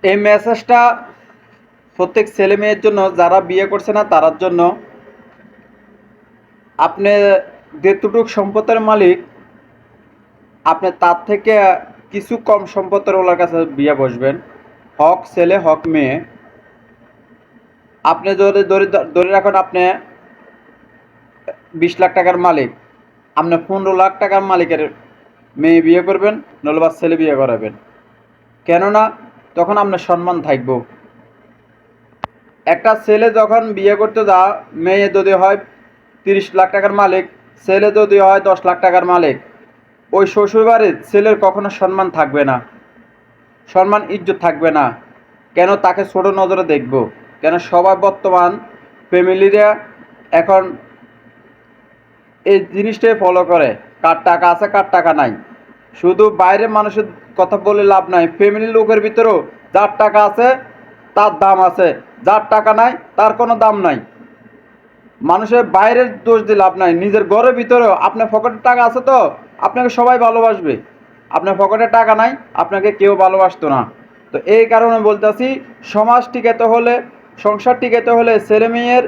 এই মেসেজটা প্রত্যেক ছেলে মেয়ের জন্য, যারা বিয়ে করছে না তার জন্য। আপনি যেটুক সম্পদের মালিক, আপনি তার থেকে কিছু কম সম্পদের ওলার কাছে বিয়ে বসবেন, হক ছেলে হক মেয়ে। আপনি যদি ধরে রাখুন আপনি 20 লাখ টাকার মালিক, আপনি 15 লাখ টাকার মালিকের মেয়ে বিয়ে করবেন, নলবা ছেলে বিয়ে করাবেন। কেননা তখন আপনার সম্মান থাকবো। একটা ছেলে যখন বিয়ে করতে যা, মেয়ে যদি হয় 30 লাখ টাকার মালিক, ছেলে যদি হয় 10 লাখ টাকার মালিক, ওই শ্বশুরবাড়ির ছেলের কখনো সম্মান থাকবে না, সম্মান ইজ্জত থাকবে না। কেন তাকে ছোট নজরে দেখব? কেন সবাই বর্তমান ফ্যামিলিরা এখন এই জিনিসটাই ফলো করে, কার টাকা আছে কার টাকা নাই। শুধু বাইরের মানুষের কথা বলে লাভ নাই, ফ্যামিলির লোকের ভিতরেও যার টাকা আছে তার দাম আছে, যার টাকা নাই তার কোনো দাম নাই। মানুষের বাইরের দোষ দিয়ে লাভ নাই, নিজের ঘরের ভিতরেও আপনার পকেটে টাকা আছে তো আপনাকে সবাই ভালোবাসবে, আপনার পকেটে টাকা নাই আপনাকে কেউ ভালোবাসতো না। তো এই কারণে বলতেছি, সমাজ টিকাতে হলে, সংসার টিকাতে হলে, ছেলে মেয়ের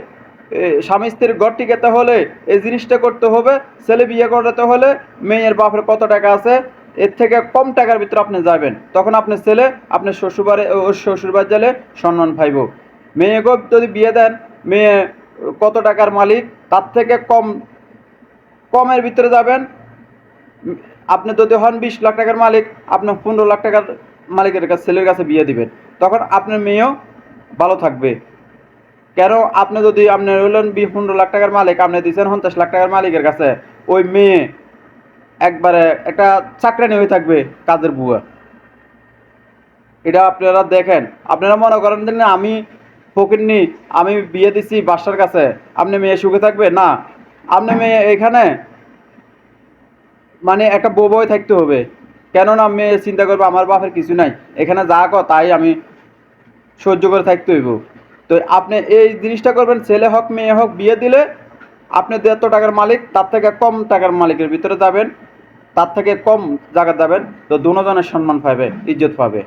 স্বামী স্ত্রীর ঘর টিকাতে হলে এই জিনিসটা করতে হবে। ছেলে বিয়ে করাতে হলে মেয়ের বাপের কত টাকা আছে এর থেকে কম টাকার ভিতরে আপনি যাবেন, তখন আপনার ছেলে আপনার শ্বশুরবাড়ি ওর শ্বশুরবাড়ি গেলে সম্মান পাইব। মেয়েকে যদি বিয়ে দেন, মেয়ে কত টাকার মালিক তার থেকে কমের ভিতরে যাবেন। আপনি যদি হন 20 লাখ টাকার মালিক, আপনার 15 লাখ টাকার মালিকের কাছে ছেলের কাছে বিয়ে দিবেন, তখন আপনার মেয়েও ভালো থাকবে। কেন আপনি যদি আপনি হলেন 15 লাখ টাকার মালিক, আপনি দিচ্ছেন 50 লাখ টাকার মালিকের কাছে, ওই মেয়ে একবারে একটা চাকরানি হয়ে থাকবে, কাজের বুয়া। এটা আপনারা দেখেন। আপনারা মনে করেন যে না আমি ফকিরনি, আমি বিয়ে দিছি বাসার কাছে, আপনি মেয়ে সুখে থাকবে না। আপনি মেয়ে এখানে মানে একটা বউ বই থাকতে হবে। কেননা মেয়ে চিন্তা করবে আমার বাপের কিছু নাই, এখানে যা কর তাই আমি সহ্য করে থাকতে হইব। তো আপনি এই জিনিসটা করবেন, ছেলে হোক মেয়ে হোক বিয়ে দিলে আপনি যত টাকার মালিক তার থেকে কম টাকার মালিকের ভিতরে যাবেন, তার থেকে কম জায়গা যাবেন, তো দুজনের সম্মান পাবে, ইজ্জত পাবে।